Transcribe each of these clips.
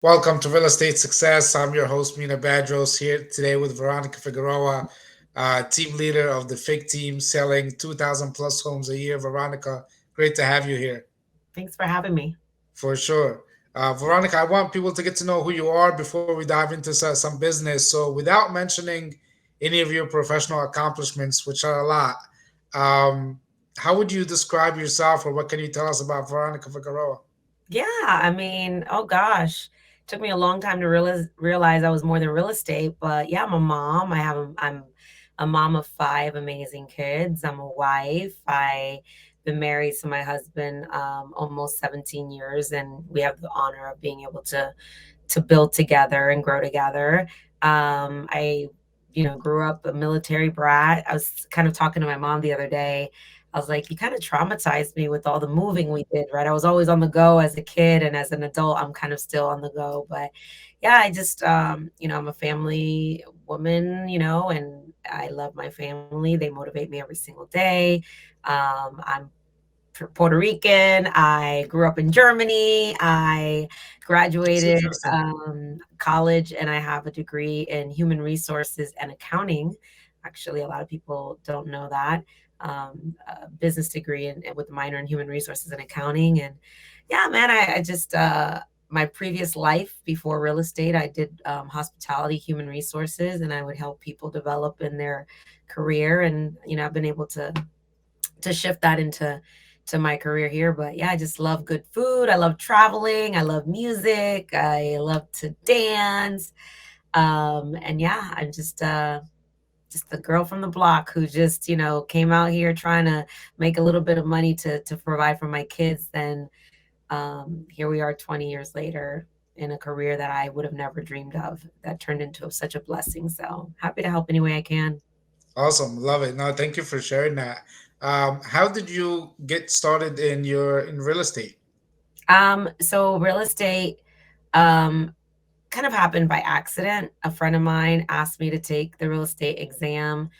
Welcome to Real Estate Success. I'm your host, Mena Badros, here today with Veronica Figueroa, team leader of the FIG team, selling 2,000 plus homes a year. Veronica, great to have you here Thanks for having me. for sure. Veronica, I want people to get to know who you are before we dive into some business. So, without mentioning any of your professional accomplishments, which are a lot, um, how would you describe yourself, or what can you tell us about Veronica Figueroa? Yeah, oh gosh, took me a long time to realize I was more than real estate, but yeah, I'm a mom. I'm a mom of five amazing kids. I'm a wife. I been married to my husband almost 17 years, and we have the honor of being able to build together and grow together. I, grew up a military brat. I was kind of talking to my mom the other day. I was like, you kind of traumatized me with all the moving we did, right? I was always on the go as a kid, and as an adult, I'm kind of still on the go. But yeah, I'm a family woman, and I love my family. They motivate me every single day. I'm Puerto Rican. I grew up in Germany. I It's graduated interesting. college, and I have a degree in human resources and accounting. Actually, a lot of people don't know that. A business degree and with a minor in human resources and accounting. And yeah, man, I just, my previous life before real estate, I did hospitality, human resources, and I would help people develop in their career. And, I've been able to shift that into my career here. But yeah, I just love good food. I love traveling. I love music. I love to dance. And yeah, I'm just the girl from the block who just, came out here trying to make a little bit of money to provide for my kids. Then here we are 20 years later in a career that I would have never dreamed of that turned into such a blessing. So happy to help any way I can. Awesome, love it. No, thank you for sharing that. How did you get started in real estate? So real estate, um, kind of happened by accident. A friend of mine asked me to take the real estate exam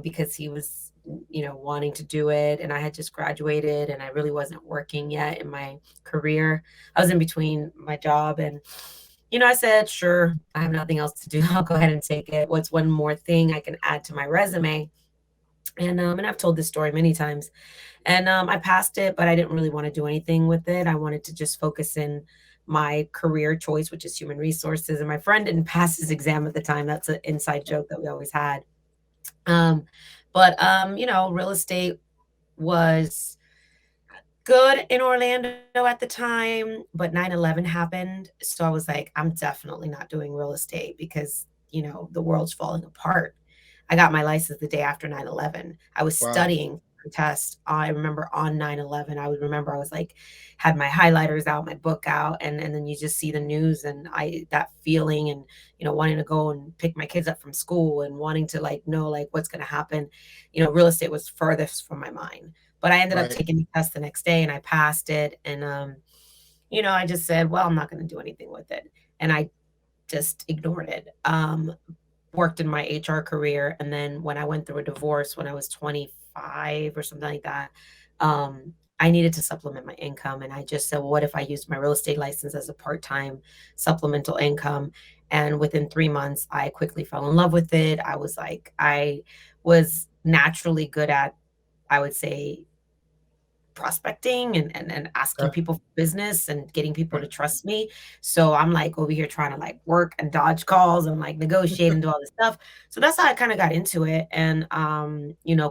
because he was, wanting to do it. And I had just graduated and I really wasn't working yet in my career. I was in between my job and, I said, sure, I have nothing else to do. I'll go ahead and take it. What's one more thing I can add to my resume? And I've told this story many times. And I passed it, but I didn't really want to do anything with it. I wanted to just focus in my career choice, which is human resources. And my friend didn't pass his exam at the time. That's an inside joke that we always had. Um, but real estate was good in Orlando at the time, but 9/11 happened. So I was like, I'm definitely not doing real estate because, the world's falling apart. I got my license the day after 9/11. I was Wow. studying for test. I remember on 9/11, I would remember I was like, had my highlighters out, my book out, and then you just see the news and that feeling and, wanting to go and pick my kids up from school and wanting to like know like what's going to happen. Real estate was furthest from my mind. But I ended up Right. taking the test the next day and I passed it. And, I just said, well, I'm not going to do anything with it. And I just ignored it. Worked in my HR career. And then when I went through a divorce when I was 25 or something like that, I needed to supplement my income. And I just said, well, what if I used my real estate license as a part time supplemental income? And within 3 months, I quickly fell in love with it. I was naturally good at, I would say, prospecting and asking Okay. people for business and getting people Right. to trust me. So I'm like over here trying to like work and dodge calls and like negotiate and do all this stuff. So that's how I kind of got into it. And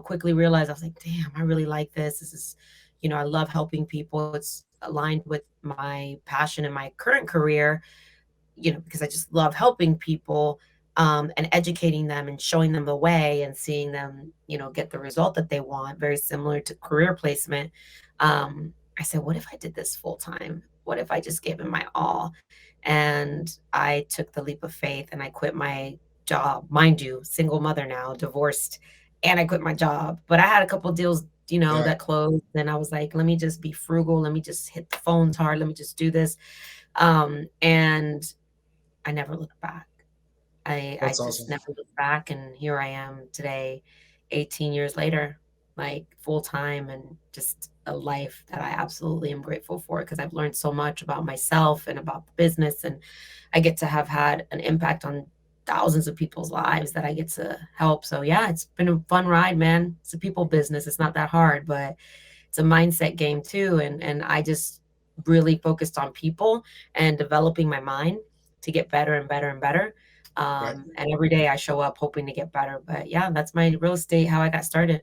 quickly realized I was like, damn, I really like this. This is, I love helping people. It's aligned with my passion in my current career, because I just love helping people and educating them and showing them the way and seeing them, get the result that they want, very similar to career placement. I said, what if I did this full time? What if I just gave it my all? And I took the leap of faith and I quit my job, mind you, single mother now, divorced, and I quit my job. But I had a couple deals, Yeah. that closed. And I was like, let me just be frugal. Let me just hit the phones hard. Let me just do this. And I never looked back. I That's just awesome. never looked back, and here I am today, 18 years later. like full time, and just a life that I absolutely am grateful for because I've learned so much about myself and about the business. And I get to have had an impact on thousands of people's lives that I get to help. So yeah, it's been a fun ride, man. It's a people business. It's not that hard, but it's a mindset game too. And I just really focused on people and developing my mind to get better and better and better. Right. And every day I show up hoping to get better. But yeah, that's my real estate, how I got started.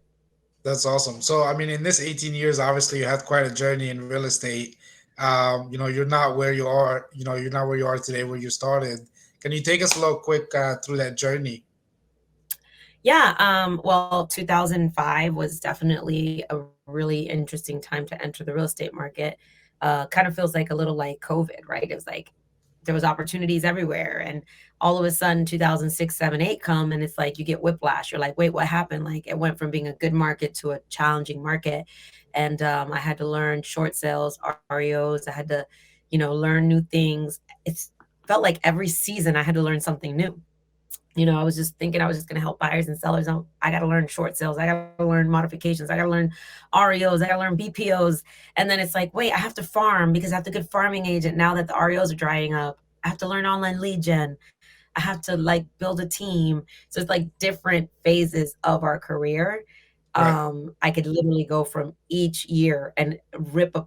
That's awesome. So, I mean, in this 18 years, obviously you had quite a journey in real estate. You're not where you are, you're not where you are today, where you started. Can you take us a little quick through that journey? Yeah, well, 2005 was definitely a really interesting time to enter the real estate market. Kind of feels like a little like COVID, right? It was like there was opportunities everywhere, and all of a sudden 2006, 7, 8 come, and it's like you get whiplash. You're like, wait, what happened? Like it went from being a good market to a challenging market, and I had to learn short sales, REOs. I had to, learn new things. It's felt like every season I had to learn something new. I was just thinking I was just going to help buyers and sellers. I got to learn short sales. I got to learn modifications. I got to learn REOs. I got to learn BPOs. And then it's like, wait, I have to farm because I have to good farming agent now that the REOs are drying up. I have to learn online lead gen. I have to like build a team. So it's like different phases of our career. Right. I could literally go from each year and rip a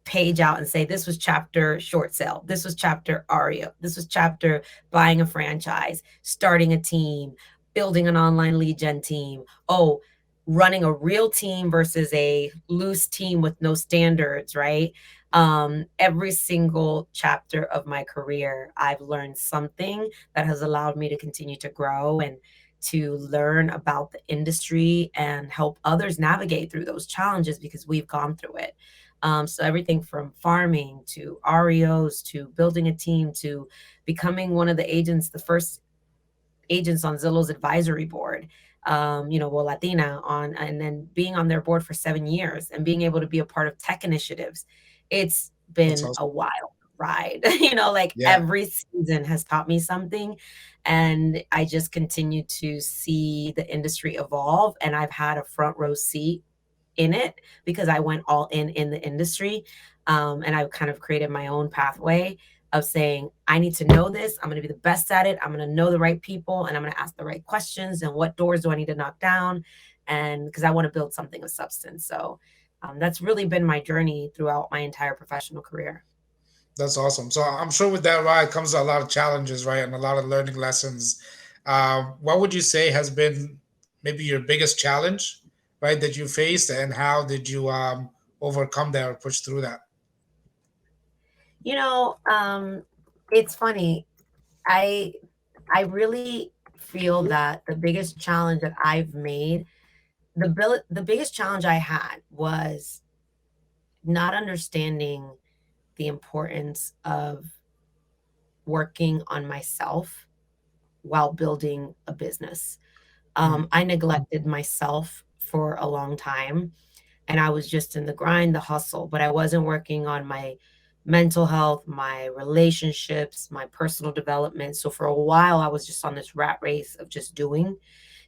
page out and say, this was chapter short sale. This was chapter REO. This was chapter buying a franchise, starting a team, building an online lead gen team. Oh, running a real team versus a loose team with no standards, right? Every single chapter of my career, I've learned something that has allowed me to continue to grow and to learn about the industry and help others navigate through those challenges because we've gone through it. So everything from farming to REOs to building a team to becoming one of the agents, the first agents on Zillow's advisory board, well, Latina on, and then being on their board for 7 years and being able to be a part of tech initiatives. It's That's been a awesome. wild ride. Like Yeah, every season has taught me something. And I just continue to see the industry evolve. And I've had a front row seat in it because I went all in the industry. And I've kind of created my own pathway of saying, I need to know this. I'm going to be the best at it. I'm going to know the right people and I'm going to ask the right questions. And what doors do I need to knock down? And because I want to build something of substance. So that's really been my journey throughout my entire professional career. that's awesome. So I'm sure with that ride comes a lot of challenges, right, and a lot of learning lessons. What would you say has been maybe your biggest challenge, right, that you faced, and how did you overcome that or push through that? You know, um, it's funny. I I really feel that the biggest challenge that I've made, the biggest challenge I had was not understanding the importance of working on myself while building a business. Mm, I neglected myself for a long time and I was just in the grind, the hustle, but I wasn't working on my mental health, my relationships, my personal development. So for a while, I was just on this rat race of just doing,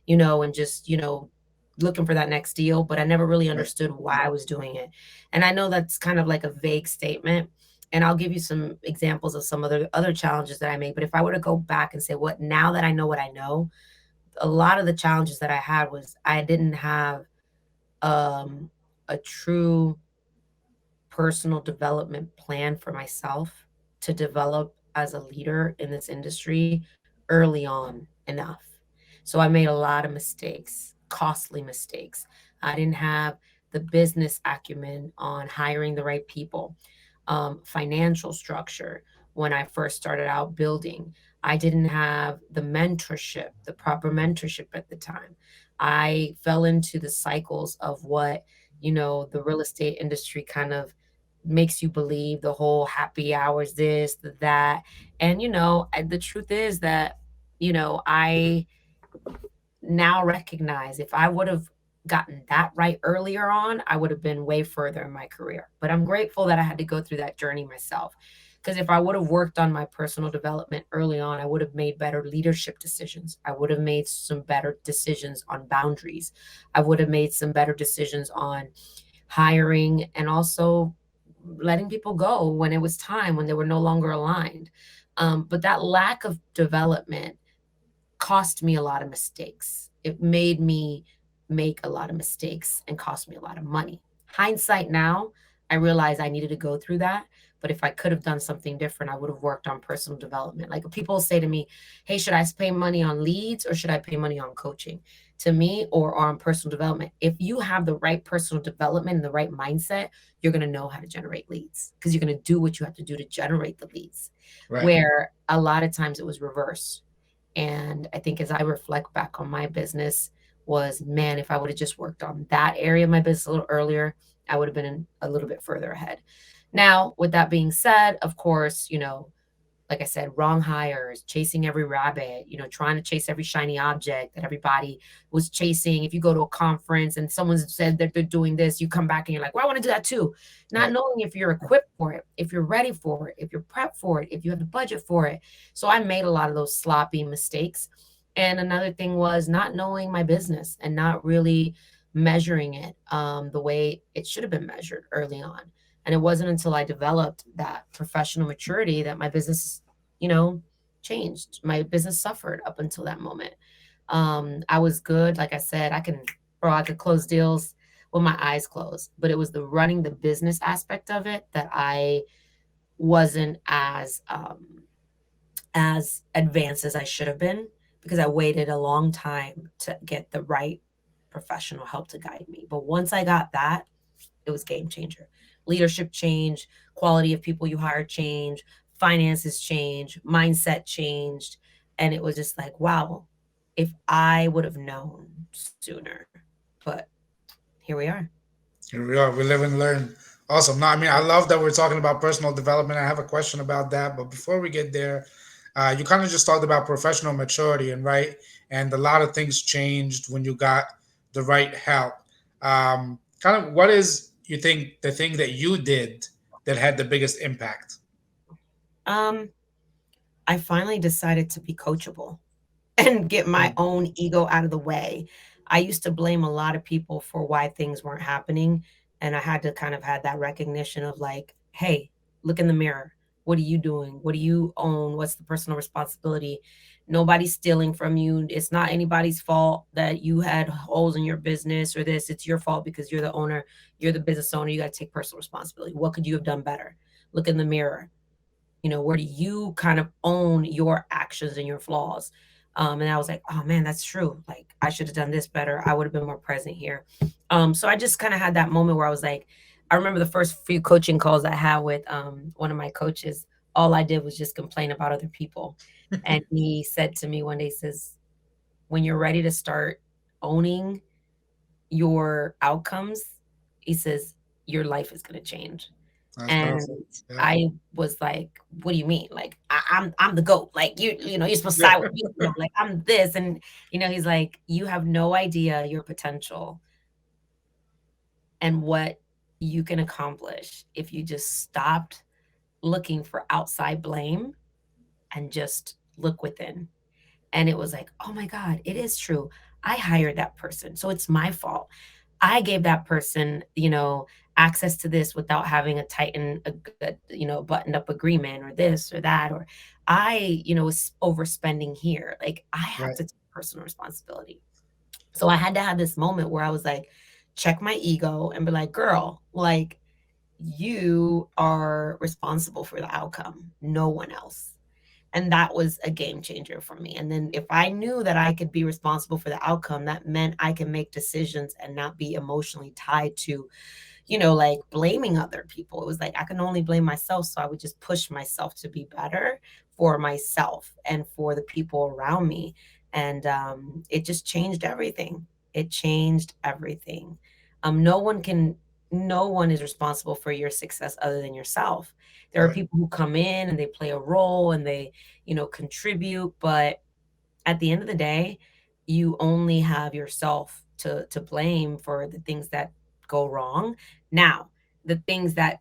and just, looking for that next deal, but I never really right. understood why I was doing it. And I know that's kind of like a vague statement. And I'll give you some examples of some other challenges that I made. But if I were to go back and say what now that I know what I know, a lot of the challenges that I had was I didn't have um, a true personal development plan for myself to develop as a leader in this industry early on enough. So I made a lot of mistakes, costly mistakes. I didn't have the business acumen on hiring the right people, financial structure when I first started out building. I didn't have the mentorship, the proper mentorship at the time. I fell into the cycles of what, the real estate industry kind of makes you believe, the whole happy hours, this, that. And, the truth is that, I now recognize if I would have gotten that right earlier on, I would have been way further in my career. But I'm grateful that I had to go through that journey myself Because if I would have worked on my personal development early on, I would have made better leadership decisions. I would have made some better decisions on boundaries. I would have made some better decisions on hiring and also letting people go when it was time, when they were no longer aligned. But that lack of development cost me a lot of mistakes. It made me make a lot of mistakes and cost me a lot of money. Hindsight now, I realize I needed to go through that. But if I could have done something different, I would have worked on personal development. Like people say to me, hey, should I pay money on leads or should I pay money on coaching? To me, or on personal development. If you have the right personal development and the right mindset, you're going to know how to generate leads because you're going to do what you have to do to generate the leads. Right. Where a lot of times it was reverse. And I think as I reflect back on my business, was man, if I would have just worked on that area of my business a little earlier, I would have been a little bit further ahead. Now, with that being said, of course, like I said, wrong hires, chasing every rabbit, trying to chase every shiny object that everybody was chasing. If you go to a conference and someone said that they're doing this, you come back and you're like, well, I want to do that too. Not Right. knowing if you're equipped for it, if you're ready for it, if you're prepped for it, if you have the budget for it. So I made a lot of those sloppy mistakes. And another thing was not knowing my business and not really measuring it the way it should have been measured early on. And it wasn't until I developed that professional maturity that my business, you know, changed. My business suffered up until that moment. I was good. Like I said, I could close deals with my eyes closed, but it was the running the business aspect of it that I wasn't as advanced as I should have been because I waited a long time to get the right professional help to guide me. But once I got that, it was game changer. Leadership change, quality of people you hire change, finances change, mindset changed, and it was just like, wow, if I would have known sooner. But here we are. Here we are. We live and learn. Awesome. No, I mean, I love that we're talking about personal development. I have a question about that, but before we get there, you kind of just talked about professional maturity, and right, and a lot of things changed when you got the right help. Kind of, what is you think the thing that you did that had the biggest impact? Um, I finally decided to be coachable and get my Mm. own ego out of the way. I used to blame a lot of people for why things weren't happening. And I had to kind of had that recognition of like, hey, look in the mirror. What are you doing? What do you own? What's the personal responsibility? Nobody's stealing from you. It's not anybody's fault that you had holes in your business or this. It's your fault because you're the owner, you're the business owner. You got to take personal responsibility. What could you have done better? Look in the mirror. Where do you kind of own your actions and your flaws? And I was like, oh man, that's true. Like I should have done this better. I would have been more present here. So I just kind of had that moment where I was like, I remember the first few coaching calls I had with one of my coaches. All I did was just complain about other people. And he said to me one day, he says, when you're ready to start owning your outcomes, he says, your life is going to change. That's And powerful. Yeah. I was like, "What do you mean? Like I'm the goat. Like you're supposed to Yeah. side with me. Like I'm this." And he's like, "You have no idea your potential and what you can accomplish if you just stopped looking for outside blame and just look within." And it was like, "Oh my God, it is true. I hired that person, so it's my fault. I gave that person, access to this without having a tighten a good, buttoned up agreement or this or that, or I, was overspending here. Like I have Right. to take personal responsibility." So I had to have this moment where I was like, check my ego and be like, girl, like you are responsible for the outcome, no one else. And that was a game changer for me. And then if I knew that I could be responsible for the outcome, that meant I can make decisions and not be emotionally tied to, like blaming other people. It was like I can only blame myself. So I would just push myself to be better for myself and for the people around me. And it just changed everything. It changed everything. No one can, no one is responsible for your success other than yourself. There are Right. people who come in and they play a role and they, contribute, but at the end of the day, you only have yourself to blame for the things that go wrong. Now, the things that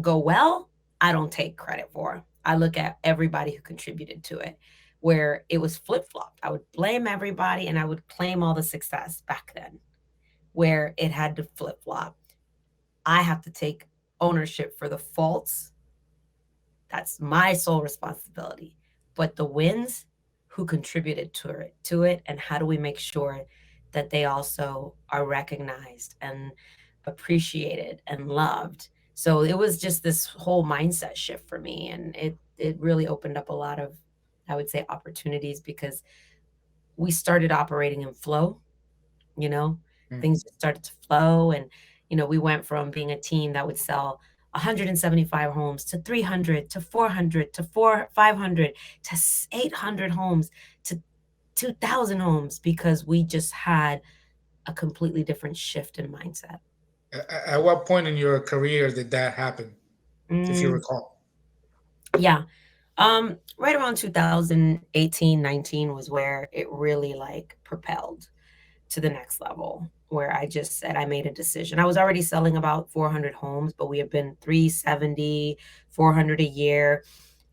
go well, I don't take credit for. I look at everybody who contributed to it, where it was flip flopped. I would blame everybody and I would claim all the success back then, where it had to flip flop. I have to take ownership for the faults. That's my sole responsibility. But the wins, who contributed to it, and how do we make sure that they also are recognized and appreciated and loved? So it was just this whole mindset shift for me, and it really opened up a lot of, I would say, opportunities, because we started operating in flow, you know, Mm. things just started to flow. And, we went from being a team that would sell 175 homes to 300 to 400 to 500 to 800 homes to 2,000 homes, because we just had a completely different shift in mindset. At what point in your career did that happen, if you Mm, recall? yeah. Right around 2018, 19 was where it really like propelled to the next level, where I just said I made a decision. I was already selling about 400 homes, but we had been 370, 400 a year.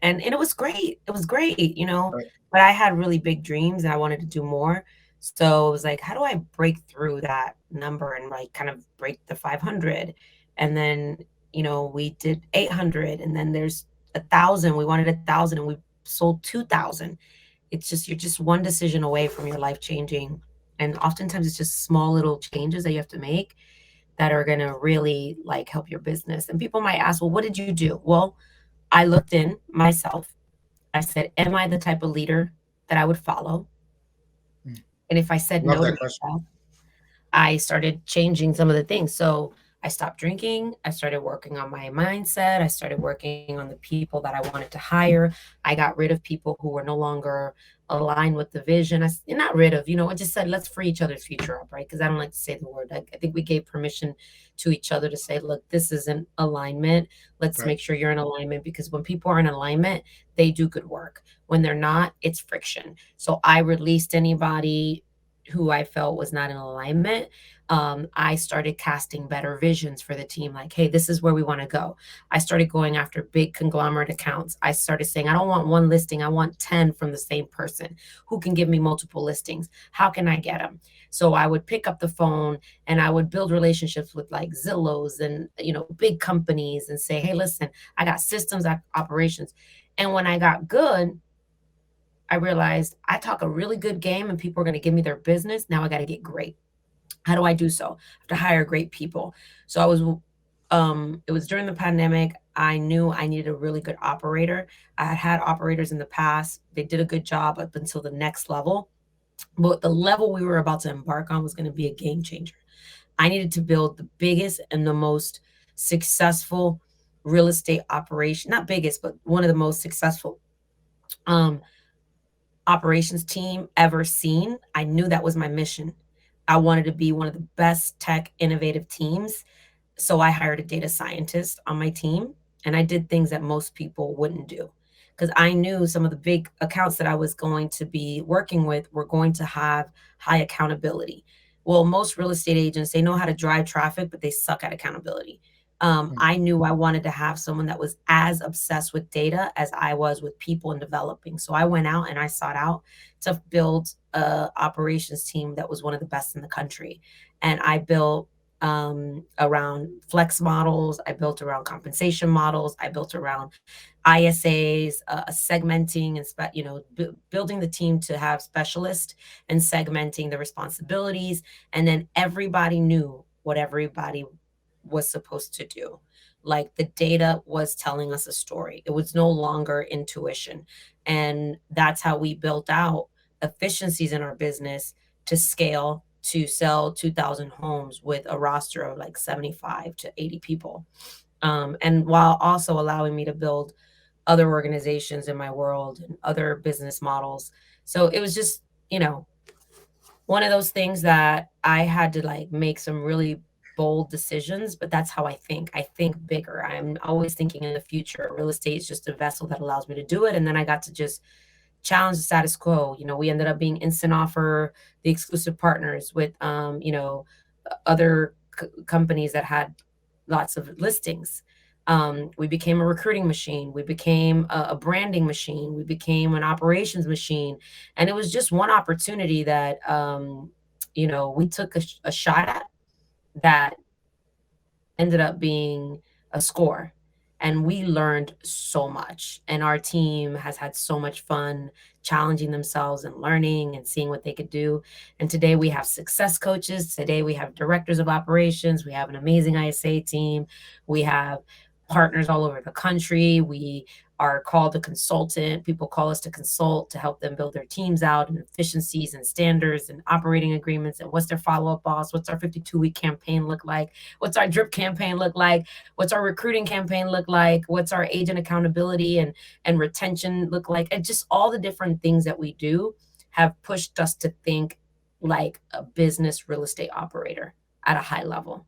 And it was great. It was great. Right. But I had really big dreams and I wanted to do more. So it was like, how do I break through that number and like kind of break the 500? And then, we did 800, and then there's 1,000. We wanted 1,000 and we sold 2,000. It's just, you're just one decision away from your life changing. And oftentimes it's just small little changes that you have to make that are going to really like help your business. And people might ask, well, what did you do? Well, I looked in myself. I said, am I the type of leader that I would follow? Mm. And if I said Love no to that question. myself, I started changing some of the things. So I stopped drinking. I started working on my mindset. I started working on the people that I wanted to hire. I got rid of people who were no longer aligned with the vision. Not rid of, I just said, let's free each other's future up, right? Because I don't like to say the word. I think we gave permission to each other to say, look, this isn't alignment. Let's Right. make sure you're in alignment, because when people are in alignment, they do good work. When they're not, it's friction. So I released anybody who I felt was not in alignment. I started casting better visions for the team, like, hey, this is where we want to go. I started going after big conglomerate accounts. I started saying, I don't want one listing, I want 10 from the same person who can give me multiple listings. How can I get them? So I would pick up the phone and I would build relationships with like Zillows and big companies and say, hey, listen, I got systems, operations. And when I got good, I realized I talk a really good game and people are going to give me their business. Now I got to get great. How do I do so? I have to hire great people. So it was during the pandemic. I knew I needed a really good operator. I had had operators in the past. They did a good job up until the next level. But the level we were about to embark on was going to be a game changer. I needed to build the biggest and the most successful real estate operation, not biggest, but one of the most successful um, operations team ever seen. I knew that was my mission. I wanted to be one of the best tech innovative teams. So I hired a data scientist on my team and I did things that most people wouldn't do, because I knew some of the big accounts that I was going to be working with were going to have high accountability. Well, most real estate agents, they know how to drive traffic, but they suck at accountability. Mm. I knew I wanted to have someone that was as obsessed with data as I was with people and developing. So I went out and I sought out to build a operations team that was one of the best in the country. And I built around flex models. I built around compensation models. I built around ISAs, segmenting and building the team to have specialists and segmenting the responsibilities. And then everybody knew what everybody was supposed to do. Like the data was telling us a story. It was no longer intuition. And that's how we built out efficiencies in our business to scale to sell 2,000 homes with a roster of like 75 to 80 people. And while also allowing me to build other organizations in my world and other business models. So it was just, one of those things that I had to like make some really bold decisions, but that's how I think. I think bigger. I'm always thinking in the future. Real estate is just a vessel that allows me to do it. And then I got to just challenge the status quo. We ended up being instant offer, the exclusive partners with, other companies that had lots of listings. We became a recruiting machine. We became a branding machine. We became an operations machine. And it was just one opportunity that, we took a shot at that ended up being a score. And we learned so much. And our team has had so much fun challenging themselves and learning and seeing what they could do. And today we have success coaches. Today we have directors of operations. We have an amazing ISA team. We have partners all over the country. We are called a consultant. People call us to consult to help them build their teams out and efficiencies and standards and operating agreements and what's their follow-up boss, what's our 52-week campaign look like, what's our drip campaign look like, what's our recruiting campaign look like, what's our agent accountability and retention look like, and just all the different things that we do have pushed us to think like a business real estate operator at a high level.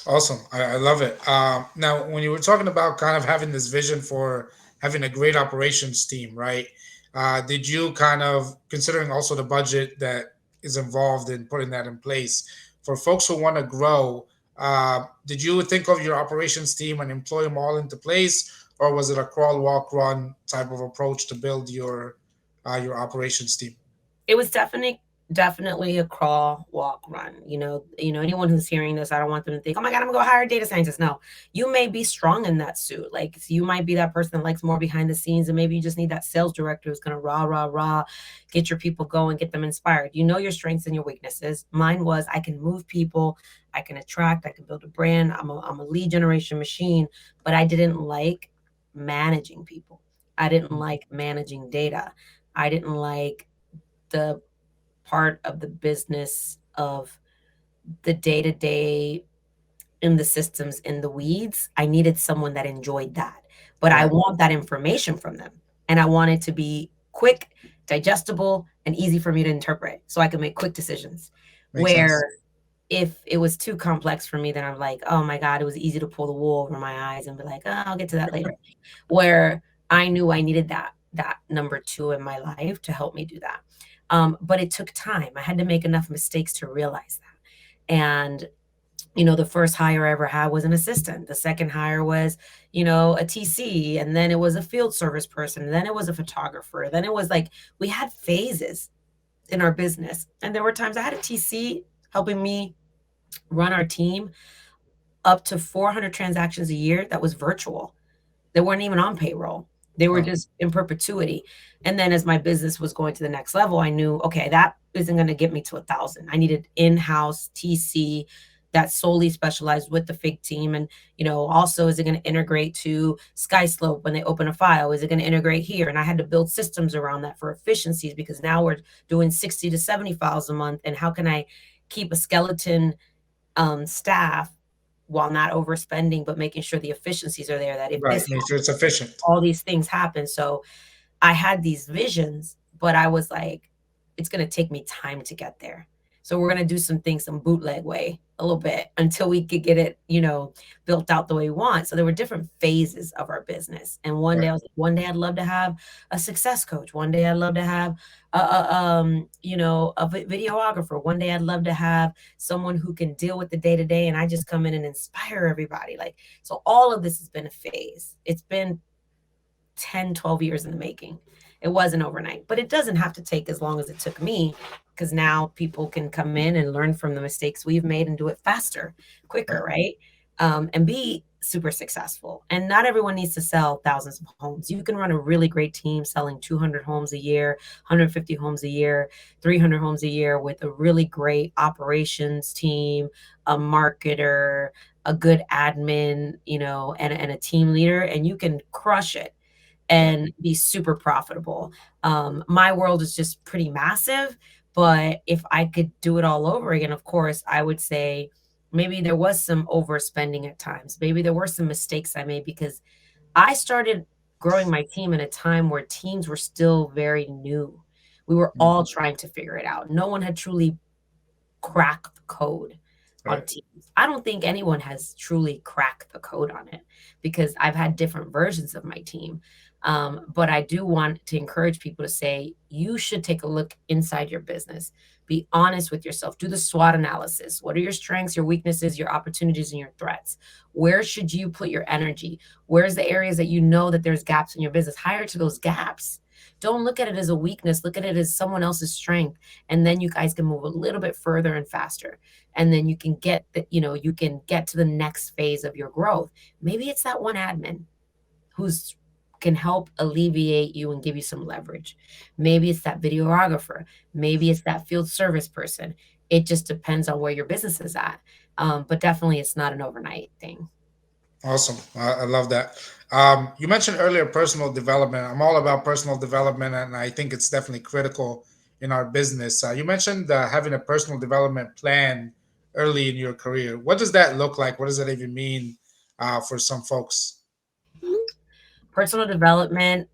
Awesome. I love it. Now, when you were talking about kind of having this vision for having a great operations team, right? Did you kind of, considering also the budget that is involved in putting that in place, for folks who want to grow, did you think of your operations team and employ them all into place, or was it a crawl, walk, run type of approach to build your operations team? It was definitely a crawl, walk, run. Anyone who's hearing this, I don't want them to think, "Oh my god, I'm gonna go hire a data scientist." No, you may be strong in that suit. Like so you might be that person that likes more behind the scenes, and maybe you just need that sales director who's gonna rah rah rah, get your people going, get them inspired. You know your strengths and your weaknesses. Mine was I can move people, I can attract, I can build a brand. I'm a lead generation machine, but I didn't like managing people. I didn't like managing data. I didn't like the part of the business of the day to day in the systems in the weeds. I needed someone that enjoyed that. But I Right. want that information from them. And I want it to be quick, digestible, and easy for me to interpret so I can make quick decisions. Makes sense. Where if it was too complex for me, then I'm like, oh my God, it was easy to pull the wool over my eyes and be like, oh, I'll get to that later. Where I knew I needed that number two in my life to help me do that. But it took time. I had to make enough mistakes to realize that. And the first hire I ever had was an assistant. The second hire was, a TC, and then it was a field service person, and then it was a photographer. Then it was like we had phases in our business. And there were times I had a TC helping me run our team up to 400 transactions a year that was virtual. They weren't even on payroll. They were Wow. just in perpetuity. And then as my business was going to the next level, I knew, okay, that isn't going to get me to 1,000. I needed in-house TC that solely specialized with the FIG team. And, also, is it going to integrate to SkySlope when they open a file? Is it going to integrate here? And I had to build systems around that for efficiencies because now we're doing 60 to 70 files a month. And how can I keep a skeleton staff while not overspending, but making sure the efficiencies are there that if Right. this Make sure it's efficient. all these things happen. So I had these visions, but I was like, it's going to take me time to get there. So we're going to do some things some bootleg way a little bit until we could get it, built out the way we want. So there were different phases of our business. And one day Right. I was like, one day I'd love to have a success coach. One day I'd love to have a videographer. One day I'd love to have someone who can deal with the day to day and I just come in and inspire everybody. Like, so all of this has been a phase. It's been 10, 12 years in the making. It wasn't overnight, but it doesn't have to take as long as it took me because now people can come in and learn from the mistakes we've made and do it faster, quicker, Right. right? And be super successful. And not everyone needs to sell thousands of homes. You can run a really great team selling 200 homes a year, 150 homes a year, 300 homes a year with a really great operations team, a marketer, a good admin, and a team leader, and you can crush it Right. and be super profitable. My world is just pretty massive, but if I could do it all over again, of course, I would say maybe there was some overspending at times. Maybe there were some mistakes I made because I started growing my team in a time where teams were still very new. We were Mm. all trying to figure it out. No one had truly cracked the code on Right. teams. I don't think anyone has truly cracked the code on it because I've had different versions of my team. But I do want to encourage people to say you should take a look inside your business. Be honest with yourself. Do the SWOT analysis. What are your strengths, your weaknesses, your opportunities, and your threats? Where should you put your energy? Where's the areas that you know that there's gaps in your business? Hire to those gaps. Don't look at it as a weakness. Look at it as someone else's strength. And then you guys can move a little bit further and faster. And then you can get you can get to the next phase of your growth. Maybe it's that one admin who's can help alleviate you and give you some leverage. Maybe it's that videographer. Maybe it's that field service person. It just depends on where your business is at. But definitely, it's not an overnight thing. Awesome. I love that. You mentioned earlier personal development. I'm all about personal development, and I think it's definitely critical in our business. You mentioned having a personal development plan early in your career. What does that look like? What does that even mean for some folks? Personal development.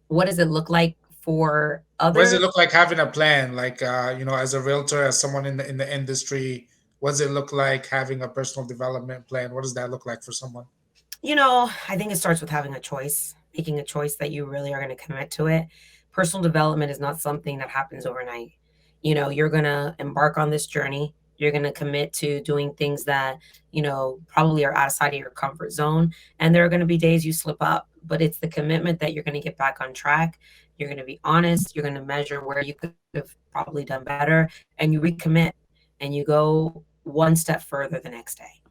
What does it look like for What does others? it look like having a plan? Like, as a realtor, as someone in the industry, what does it look like having a personal development plan? What does that look like for someone? I think it starts with having a choice, making a choice that you really are going to commit to it. Personal development is not something that happens overnight. You're going to embark on this journey. You're going to commit to doing things that, probably are outside of your comfort zone. And there are going to be days you slip up, but it's the commitment that you're going to get back on track. You're going to be honest. You're going to measure where you could have probably done better, and you recommit and you go one step further the next day.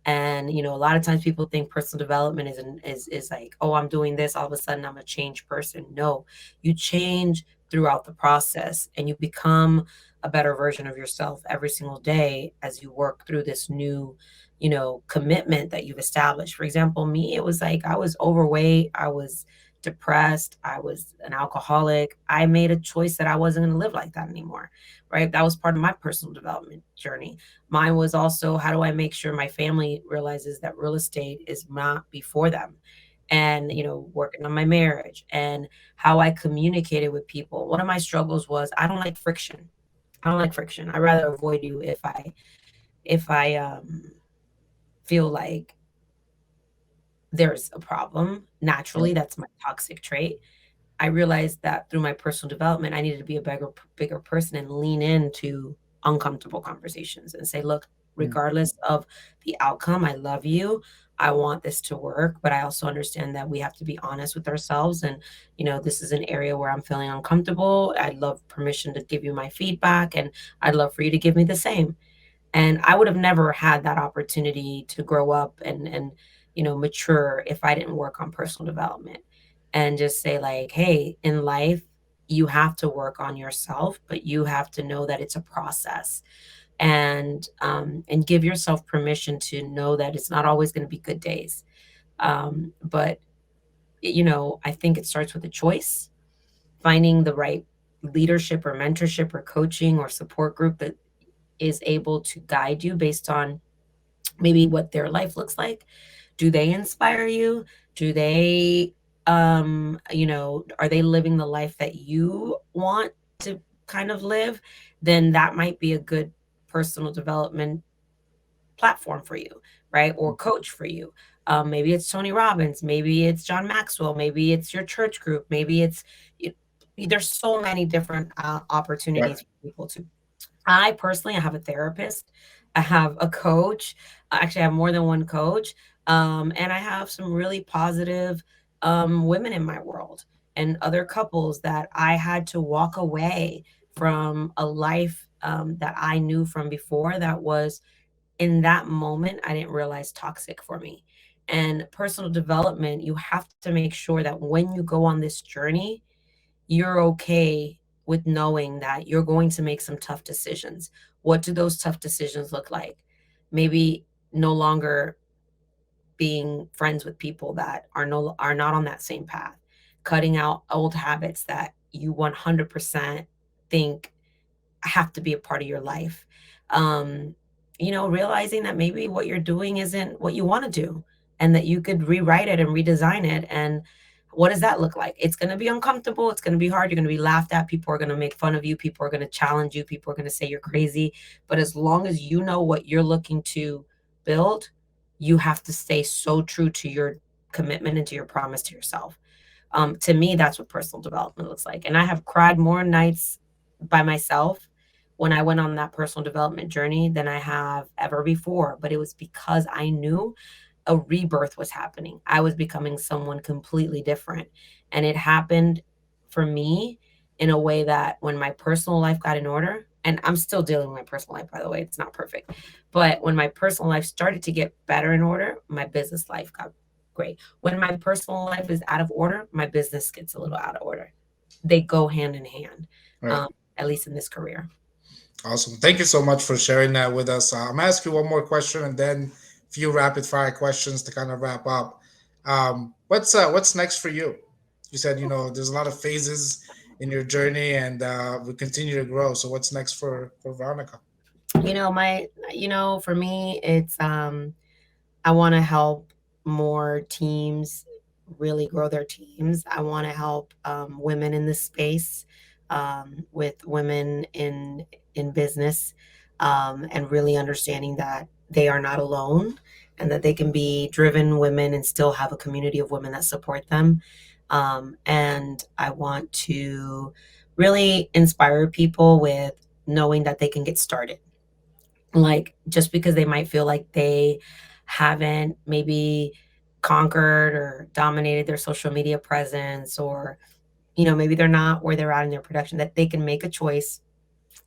And a lot of times people think personal development is like, oh, I'm doing this, all of a sudden I'm a changed person. No, you change throughout the process, and you become a better version of yourself every single day as you work through this new commitment that you've established. For example, me, it was like I was overweight, I was depressed, I was an alcoholic. I made a choice that I wasn't going to live like that anymore. Right, that was part of my personal development journey. Mine was also, how do I make sure my family realizes that real estate is not before them? And, working on my marriage and how I communicated with people. One of my struggles was I don't like friction. I don't like friction. I'd rather avoid you if I feel like there's a problem. Naturally, that's my toxic trait. I realized that through my personal development, I needed to be a bigger person and lean into uncomfortable conversations and say, look, Mm. regardless of the outcome, I love you. I want this to work, but I also understand that we have to be honest with ourselves. And, this is an area where I'm feeling uncomfortable. I'd love permission to give you my feedback, and I'd love for you to give me the same. And I would have never had that opportunity to grow up and mature if I didn't work on personal development and just say, like, hey, in life you have to work on yourself, but you have to know that it's a process. And give yourself permission to know that it's not always going to be good days. But I think it starts with a choice, finding the right leadership or mentorship or coaching or support group that is able to guide you based on maybe what their life looks like. Do they inspire you? Do they, are they living the life that you want to kind of live? Then that might be a good personal development platform for you, right? Or coach for you. Maybe it's Tony Robbins, maybe it's John Maxwell, maybe it's your church group, maybe it, there's so many different Right. opportunities for people to. I personally, I have a therapist, I have a coach. Actually, I have more than one coach, and I have some really positive women in my world and other couples that I had to walk away from a life that I knew from before that was in that moment I didn't realize toxic for me. And personal development, you have to make sure that when you go on this journey, you're okay with knowing that you're going to make some tough decisions. What do those tough decisions look like? Maybe no longer being friends with people that are not on that same path. Cutting out old habits that you 100% think have to be a part of your life. Um, Realizing that maybe what you're doing isn't what you want to do, and that you could rewrite it and redesign it. And what does that look like? It's going to be uncomfortable. It's going to be hard. You're going to be laughed at. People are going to make fun of you. People are going to challenge you. People are going to say you're crazy. But as long as you know what you're looking to build, you have to stay so true to your commitment and to your promise to yourself. To me, that's what personal development looks like. And I have cried more nights by myself when I went on that personal development journey than I have ever before. But it was because I knew a rebirth was happening. I was becoming someone completely different. And it happened for me in a way that when my personal life got in order, and I'm still dealing with my personal life, by the way, it's not perfect. But when my personal life started to get better in order, my business life got great. When my personal life is out of order, my business gets a little out of order. They go hand in hand, Right. um, at least in this career. Awesome. Thank you so much for sharing that with us. I'm gonna ask you one more question and then a few rapid fire questions to kind of wrap up. What's next for you? You said there's a lot of phases in your journey, and we continue to grow. So what's next for Veronica? For me, it's I want to help more teams really grow their teams. I want to help women in this space, with women in business, and really understanding that they are not alone and that they can be driven women and still have a community of women that support them. And I want to really inspire people with knowing that they can get started, like just because they might feel like they haven't maybe conquered or dominated their social media presence, or maybe they're not where they're at in their production, that they can make a choice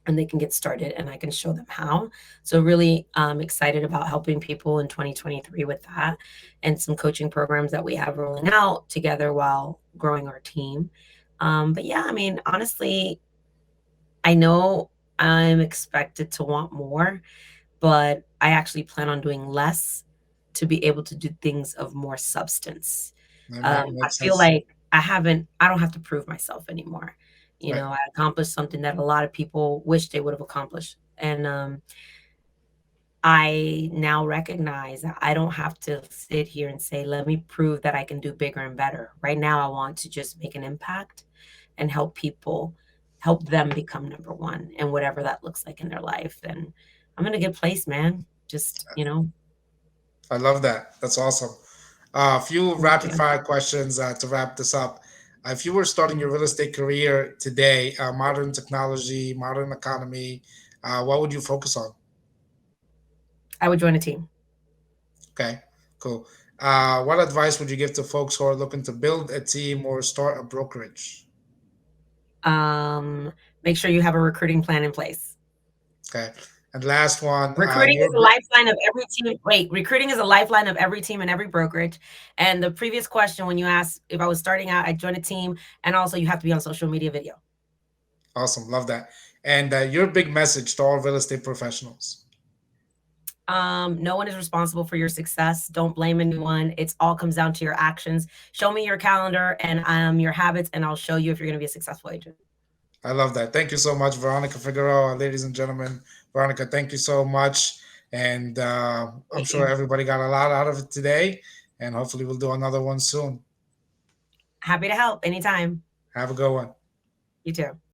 and they can get started and I can show them how. So really excited about helping people in 2023 with that, and some coaching programs that we have rolling out together while growing our team. But yeah, I mean, honestly, I know I'm expected to want more, but I actually plan on doing less to be able to do things of more substance. That I makes feel sense. like I don't have to prove myself anymore. Right. I accomplished something that a lot of people wish they would have accomplished. And I now recognize that I don't have to sit here and say, let me prove that I can do bigger and better. Right now, I want to just make an impact and help people, help them become number one and whatever that looks like in their life. And I'm in a good place, man. Just. I love that. That's awesome. A few Thank rapid you. fire questions to wrap this up. If you were starting your real estate career today, modern technology, modern economy, what would you focus on? I would join a team. Okay, cool. What advice would you give to folks who are looking to build a team or start a brokerage? Make sure you have a recruiting plan in place. Okay, and last one, Recruiting is a lifeline of every team. Wait, recruiting is a lifeline of every team and every brokerage. And the previous question, when you asked if I was starting out, I'd join a team. And also, you have to be on social media video. awesome, love that. And your big message to all real estate professionals. No one is responsible for your success. Don't blame anyone. It's all comes down to your actions. Show me your calendar and your habits, and I'll show you if you're going to be a successful agent. I love that. Thank you so much, Veronica Figueroa, ladies and gentlemen. Veronica, thank you so much. And I'm Thank sure you. everybody got a lot out of it today. And hopefully, we'll do another one soon. Happy to help anytime. Have a good one. You too.